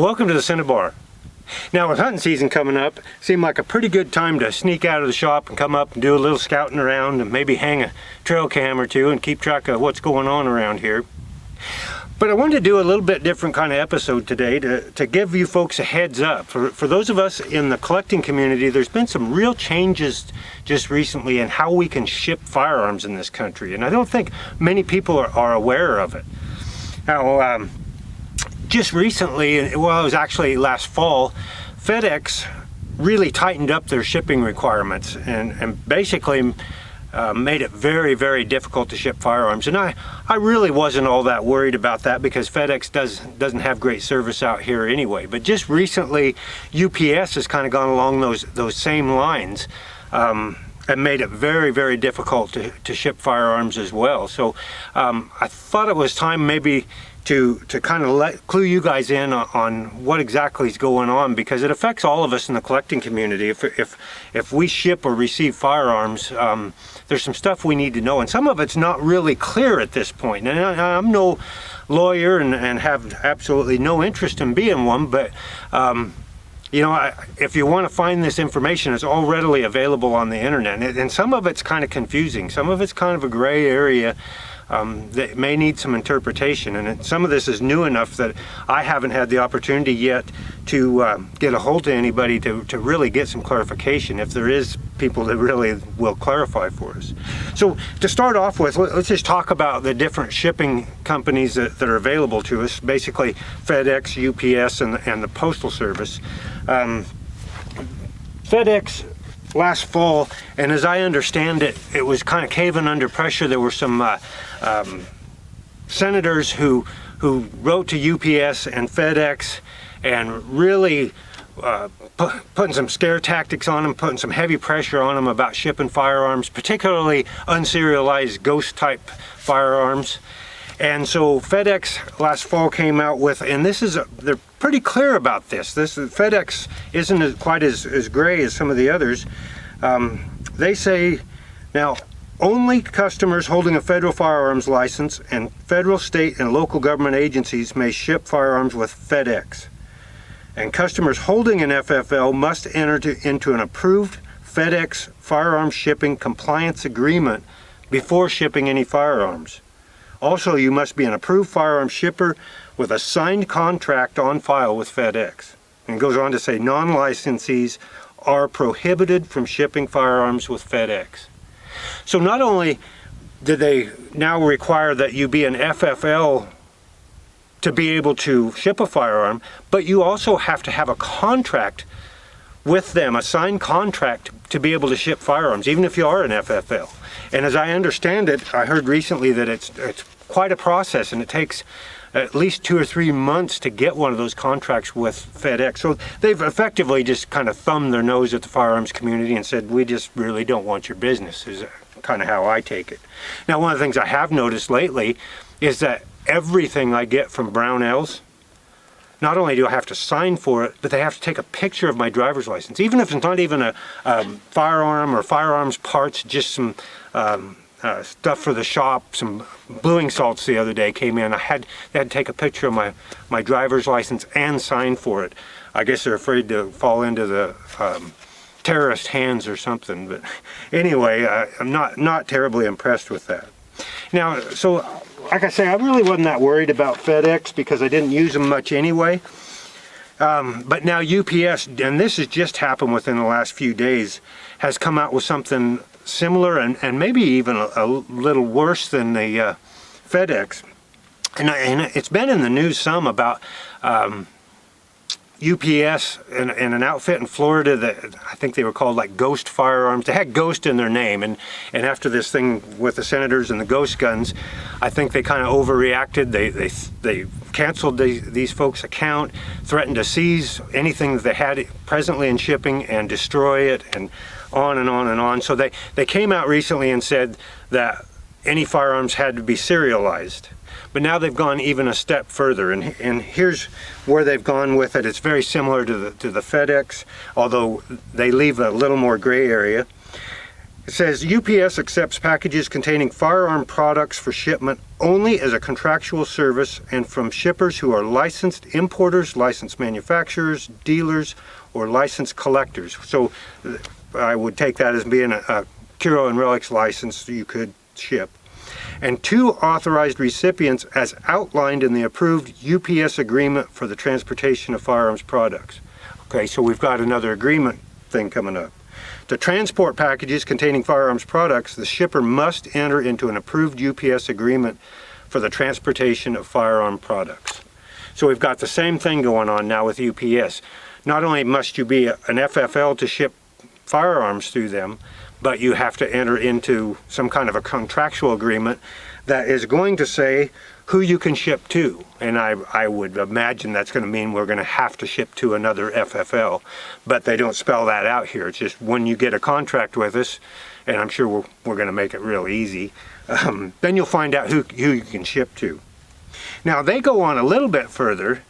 Welcome to the Cinnabar. Now with hunting season coming up, seemed like a pretty good time to sneak out of the shop and come up and do a little scouting around and maybe hang a trail cam or two and keep track of what's going on around here. But I wanted to do a little bit different kind of episode today to give you folks a heads up. For those of us in the collecting community, there's been some real changes just recently in how we can ship firearms in this country. And I don't think many people are aware of it. Now, just recently, well, it was actually last fall, Fedex really tightened up their shipping requirements and basically made it very, very difficult to ship firearms. And I really wasn't all that worried about that because FedEx doesn't have great service out here anyway. But just recently, UPS has kind of gone along those same lines and made it very, very difficult to ship firearms as well. So I thought it was time maybe to kind of clue you guys in on what exactly is going on, because it affects all of us in the collecting community. If we ship or receive firearms, there's some stuff we need to know, and some of it's not really clear at this point. And I'm no lawyer and have absolutely no interest in being one, but you know, if you want to find this information, it's all readily available on the internet, and some of it's kind of confusing. Some of it's kind of a gray area that may need some interpretation, and some of this is new enough that I haven't had the opportunity yet to get a hold of anybody to really get some clarification, if there is people that really will clarify for us. So to start off with, let's just talk about the different shipping companies that are available to us, basically FedEx, UPS, and the Postal Service. FedEx last fall, and as I understand it, it was kind of caving under pressure. There were some senators who wrote to UPS and FedEx and really putting some scare tactics on them, putting some heavy pressure on them about shipping firearms, particularly unserialized ghost type firearms. And so FedEx last fall came out with, and they're pretty clear about this. FedEx isn't quite as gray as some of the others. They say, now, only customers holding a federal firearms license and federal, state, and local government agencies may ship firearms with FedEx. And customers holding an FFL must enter into an approved FedEx firearm shipping compliance agreement before shipping any firearms. Also, you must be an approved firearm shipper with a signed contract on file with FedEx. And it goes on to say non-licensees are prohibited from shipping firearms with FedEx. So not only do they now require that you be an FFL to be able to ship a firearm, but you also have to have a contract with them, a signed contract to be able to ship firearms, even if you are an FFL. And as I understand it, I heard recently that it's quite a process, and it takes at least 2 or 3 months to get one of those contracts with FedEx. So they've effectively just kind of thumbed their nose at the firearms community and said, we just really don't want your business, is kind of how I take it. Now, one of the things I have noticed lately is that everything I get from Brownells, not only do I have to sign for it, but they have to take a picture of my driver's license. Even if it's not even a firearm or firearms parts, just some stuff for the shop, some bluing salts the other day came in. They had to take a picture of my driver's license and sign for it. I guess they're afraid to fall into the terrorist hands or something. But anyway, I'm not terribly impressed with that. Now, so like I say, I really wasn't that worried about FedEx because I didn't use them much anyway. But now UPS, and this has just happened within the last few days, has come out with something similar and maybe even a little worse than the FedEx. And it's been in the news some about UPS and an outfit in Florida that I think they were called like Ghost Firearms. They had Ghost in their name, and after this thing with the senators and the ghost guns, I think they kind of overreacted. They canceled these folks' account, threatened to seize anything that they had presently in shipping and destroy it, and on and on and on. So they came out recently and said that any firearms had to be serialized. But now they've gone even a step further, and here's where they've gone with it. It's very similar to the FedEx, although they leave a little more gray area. It says UPS accepts packages containing firearm products for shipment only as a contractual service and from shippers who are licensed importers, licensed manufacturers, dealers, or licensed collectors. So I would take that as being a Curo and Relics license you could ship. And 2 authorized recipients as outlined in the approved UPS agreement for the transportation of firearms products. Okay, so we've got another agreement thing coming up. To transport packages containing firearms products, the shipper must enter into an approved UPS agreement for the transportation of firearm products. So we've got the same thing going on now with UPS. Not only must you be an FFL to ship firearms through them, but you have to enter into some kind of a contractual agreement that is going to say who you can ship to. And I would imagine that's going to mean we're going to have to ship to another FFL, but they don't spell that out here. It's just when you get a contract with us, and I'm sure we're going to make it real easy, then you'll find out who you can ship to. Now they go on a little bit further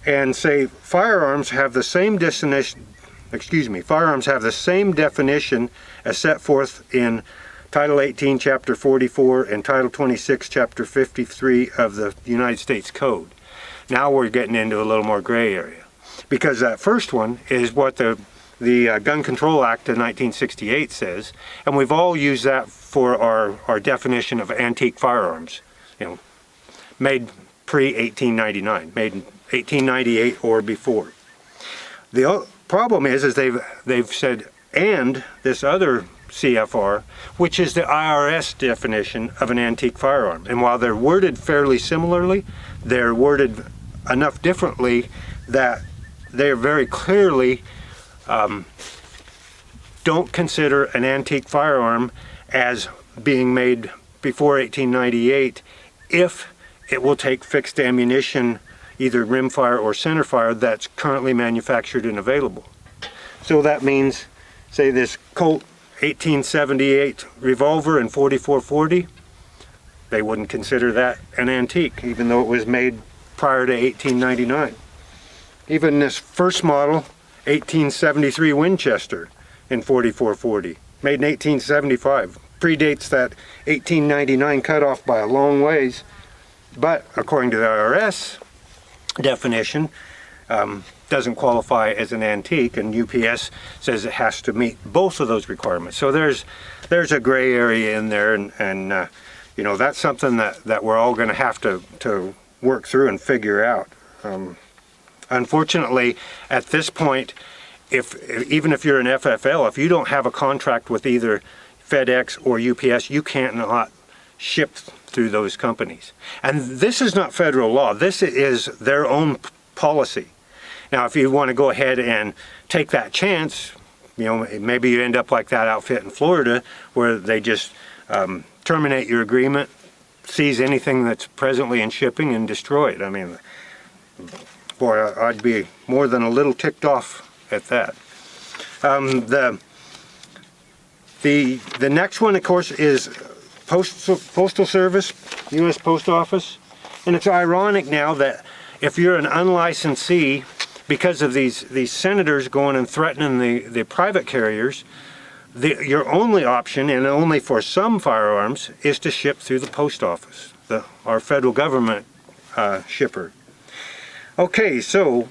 and say firearms have the same definition as set forth in Title 18, Chapter 44, and Title 26, Chapter 53 of the United States Code. Now we're getting into a little more gray area, because that first one is what the Gun Control Act of 1968 says, and we've all used that for our definition of antique firearms. You know, made pre-1899, made in 1898 or before. The problem is they've said, and this other CFR, which is the IRS definition of an antique firearm. And while they're worded fairly similarly, they're worded enough differently that they're very clearly don't consider an antique firearm as being made before 1898 if it will take fixed ammunition, either rimfire or centerfire, that's currently manufactured and available. So that means, say this Colt 1878 revolver in 4440, they wouldn't consider that an antique, even though it was made prior to 1899. Even this first model 1873 Winchester in 4440, made in 1875, predates that 1899 cutoff by a long ways, but according to the IRS definition, doesn't qualify as an antique, and UPS says it has to meet both of those requirements. So there's a gray area in there, and you know, that's something that we're all going to have to work through and figure out. Unfortunately, at this point, even if you're an FFL, if you don't have a contract with either FedEx or UPS, you can't not ship through those companies. And this is not federal law. This is their own policy. Now, if you want to go ahead and take that chance, you know, maybe you end up like that outfit in Florida where they just terminate your agreement, seize anything that's presently in shipping, and destroy it. I mean, boy, I'd be more than a little ticked off at that. The next one, of course, is Postal Service, U.S. Post Office. And it's ironic now that if you're an unlicensee, because of these senators going and threatening the private carriers, your only option, and only for some firearms, is to ship through the post office, our federal government shipper. Okay, so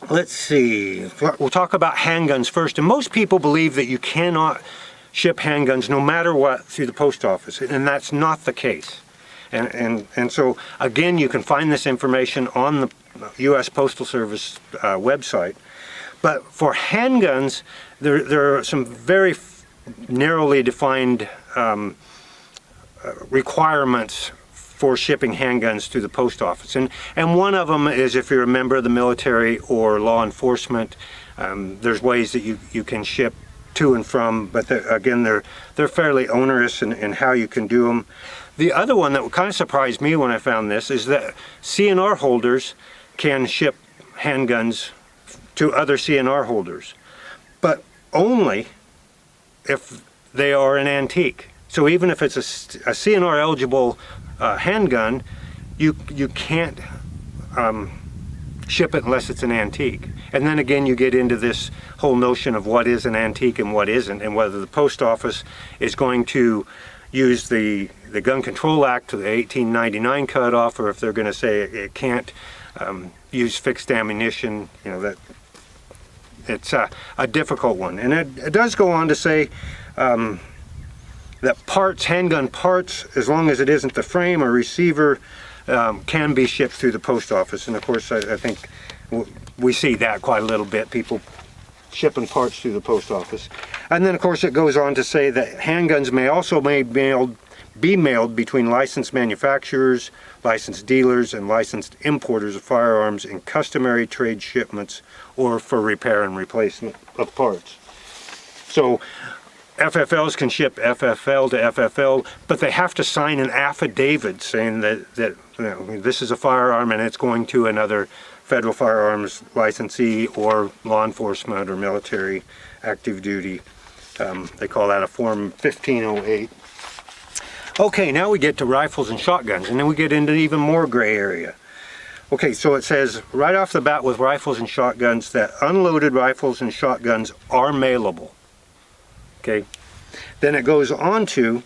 let's see. We'll talk about handguns first. And most people believe that you cannot ship handguns no matter what through the post office, and that's not the case. And so again, you can find this information on the U.S. Postal Service website. But for handguns, there are some very narrowly defined requirements for shipping handguns through the post office. And one of them is if you're a member of the military or law enforcement, there's ways that you can ship to and from, but again, they're fairly onerous in how you can do them. The other one that kind of surprised me when I found this is that CNR holders can ship handguns to other CNR holders, but only if they are an antique. So even if it's a CNR eligible handgun, you can't ship it unless it's an antique. And then again, you get into this whole notion of what is an antique and what isn't, and whether the post office is going to use the Gun Control Act to the 1899 cutoff, or if they're going to say it can't use fixed ammunition. You know, that it's a difficult one. And it does go on to say that parts, handgun parts, as long as it isn't the frame or receiver, can be shipped through the post office. And of course, I think we see that quite a little bit, people shipping parts through the post office. And then of course it goes on to say that handguns may also be mailed between licensed manufacturers, licensed dealers, and licensed importers of firearms in customary trade shipments or for repair and replacement of parts. So FFLs can ship FFL to FFL, but they have to sign an affidavit saying that you know, this is a firearm and it's going to another federal firearms licensee or law enforcement or military active duty. They call that a Form 1508. Okay, now we get to rifles and shotguns, and then we get into even more gray area. Okay, so it says right off the bat with rifles and shotguns that unloaded rifles and shotguns are mailable. Okay, then it goes on to,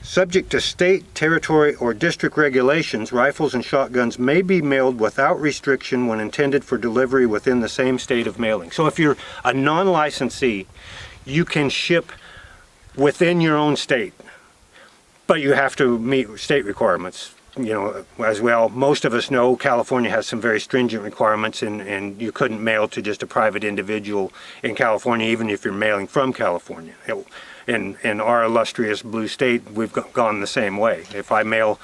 subject to state, territory, or district regulations, rifles and shotguns may be mailed without restriction when intended for delivery within the same state of mailing. So if you're a non-licensee, you can ship within your own state, but you have to meet state requirements. You know, as well, most of us know California has some very stringent requirements, and you couldn't mail to just a private individual in California, even if you're mailing from California. In our illustrious blue state, we've gone the same way. If I mail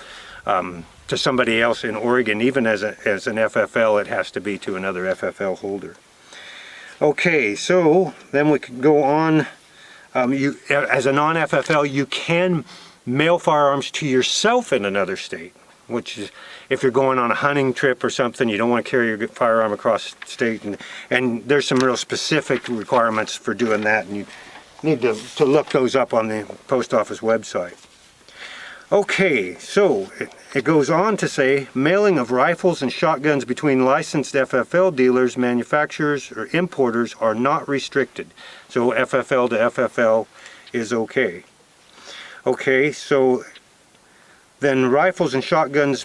to somebody else in Oregon, even as an FFL, it has to be to another FFL holder. Okay, so then we can go on. As a non-FFL, you can mail firearms to yourself in another state, which is if you're going on a hunting trip or something, you don't want to carry your firearm across the state, and there's some real specific requirements for doing that, and you need to look those up on the post office website. Okay, so it goes on to say mailing of rifles and shotguns between licensed FFL dealers, manufacturers, or importers are not restricted. So FFL to FFL is okay. Okay, so then rifles and shotguns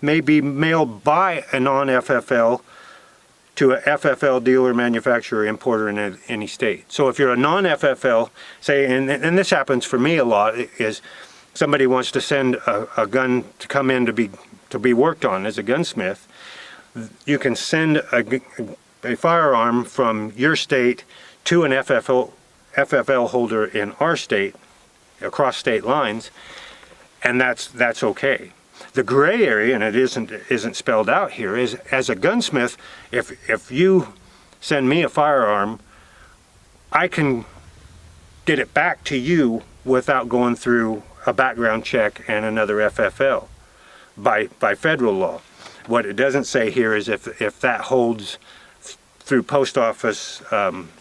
may be mailed by a non-FFL to a FFL dealer, manufacturer, importer in any state. So if you're a non-FFL, say, and this happens for me a lot, is somebody wants to send a gun to come in to be worked on as a gunsmith, you can send a firearm from your state to an FFL holder in our state, across state lines, and that's okay. The gray area, and it isn't spelled out here, is as a gunsmith, if you send me a firearm, I can get it back to you without going through a background check and another FFL by federal law. What it doesn't say here is if that holds through post office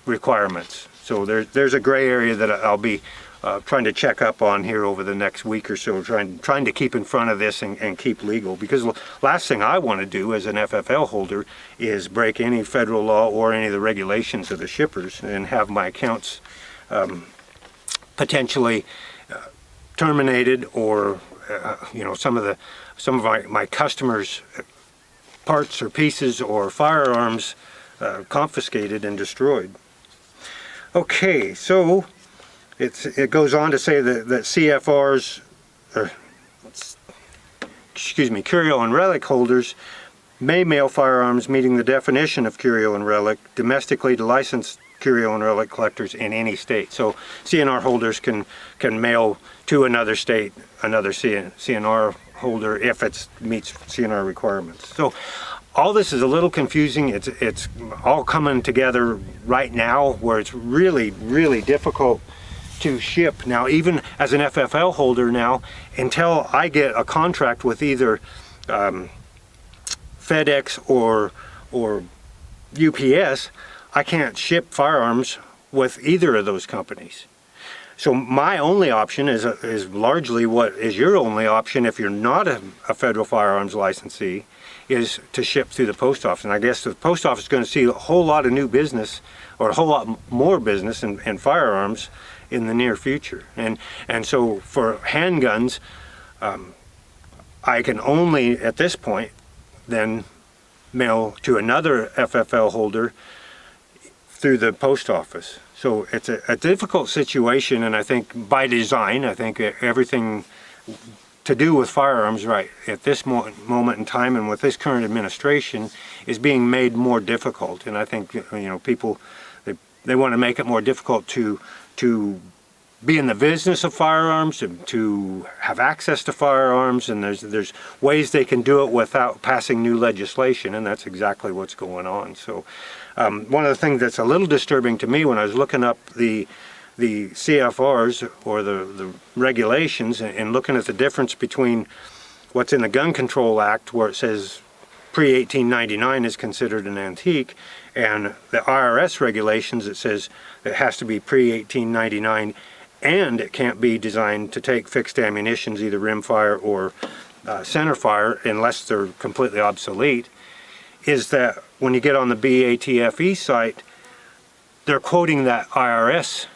requirements. So there's a gray area that I'll be trying to check up on here over the next week or so, trying to keep in front of this and keep legal, because the last thing I want to do as an FFL holder is break any federal law or any of the regulations of the shippers and have my accounts potentially terminated, or you know, some of my customers' parts or pieces or firearms confiscated and destroyed. Okay, so it goes on to say that CFRs, curio and relic holders may mail firearms meeting the definition of curio and relic domestically to licensed curio and relic collectors in any state. So CNR holders can mail to another state another CNR holder if it meets CNR requirements. So all this is a little confusing. It's all coming together right now where it's really, really difficult to ship. Now, even as an FFL holder now, until I get a contract with either FedEx or UPS, I can't ship firearms with either of those companies. So my only option is largely what is your only option if you're not a federal firearms licensee, is to ship through the post office. And I guess the post office is going to see a whole lot of new business, or a whole lot more business in firearms in the near future. And so for handguns, I can only at this point then mail to another FFL holder through the post office. So it's a difficult situation, and I think by design, I think everything to do with firearms right at this moment in time and with this current administration is being made more difficult. And I think, you know, people, they want to make it more difficult to be in the business of firearms, to have access to firearms, and there's ways they can do it without passing new legislation, and that's exactly what's going on. So one of the things that's a little disturbing to me when I was looking up the CFRs, or the regulations, and looking at the difference between what's in the Gun Control Act, where it says pre-1899 is considered an antique, and the IRS regulations, it says it has to be pre-1899, and it can't be designed to take fixed ammunitions, either rimfire or centerfire, unless they're completely obsolete, is that when you get on the BATFE site, they're quoting that IRS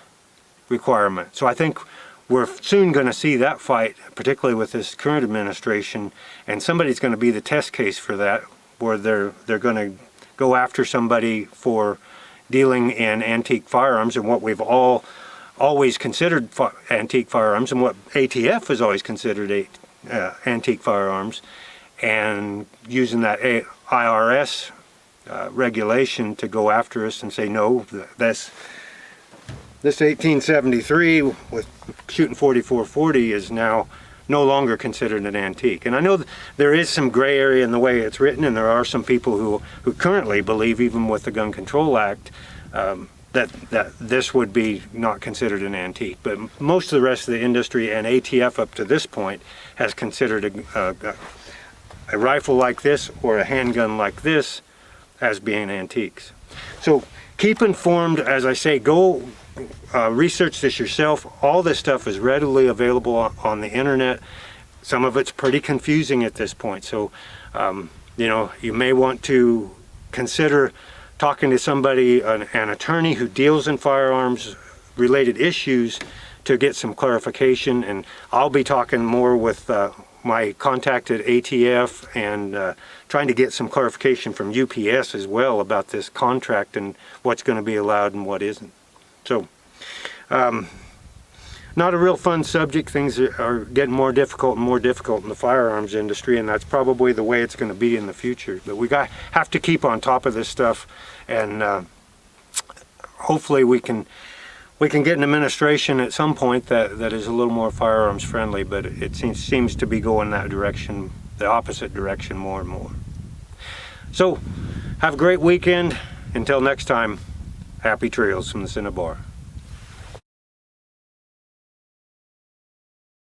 requirement. So I think we're soon going to see that fight, particularly with this current administration, and somebody's going to be the test case for that, where they're going to go after somebody for dealing in antique firearms, and what we've always considered antique firearms, and what ATF has always considered antique firearms, and using that IRS regulation to go after us and say, no, this 1873 with shooting 4440 is now no longer considered an antique. And I know there is some gray area in the way it's written, and there are some people who currently believe, even with the Gun Control Act, that this would be not considered an antique. But most of the rest of the industry, and ATF up to this point, has considered a rifle like this or a handgun like this as being antiques. So keep informed. As I say, go research this yourself. All this stuff is readily available on the internet. Some of it's pretty confusing at this point. So, you know, you may want to consider talking to somebody, an attorney who deals in firearms related issues, to get some clarification. And I'll be talking more with my contact at ATF, and trying to get some clarification from UPS as well about this contract and what's going to be allowed and what isn't. So, not a real fun subject. Things are getting more difficult and more difficult in the firearms industry, and that's probably the way it's going to be in the future. But we have to keep on top of this stuff, and hopefully we can get an administration at some point that is a little more firearms friendly. But it seems to be going that direction, the opposite direction, more and more. So, have a great weekend. Until next time, happy trails from the Cinnabar.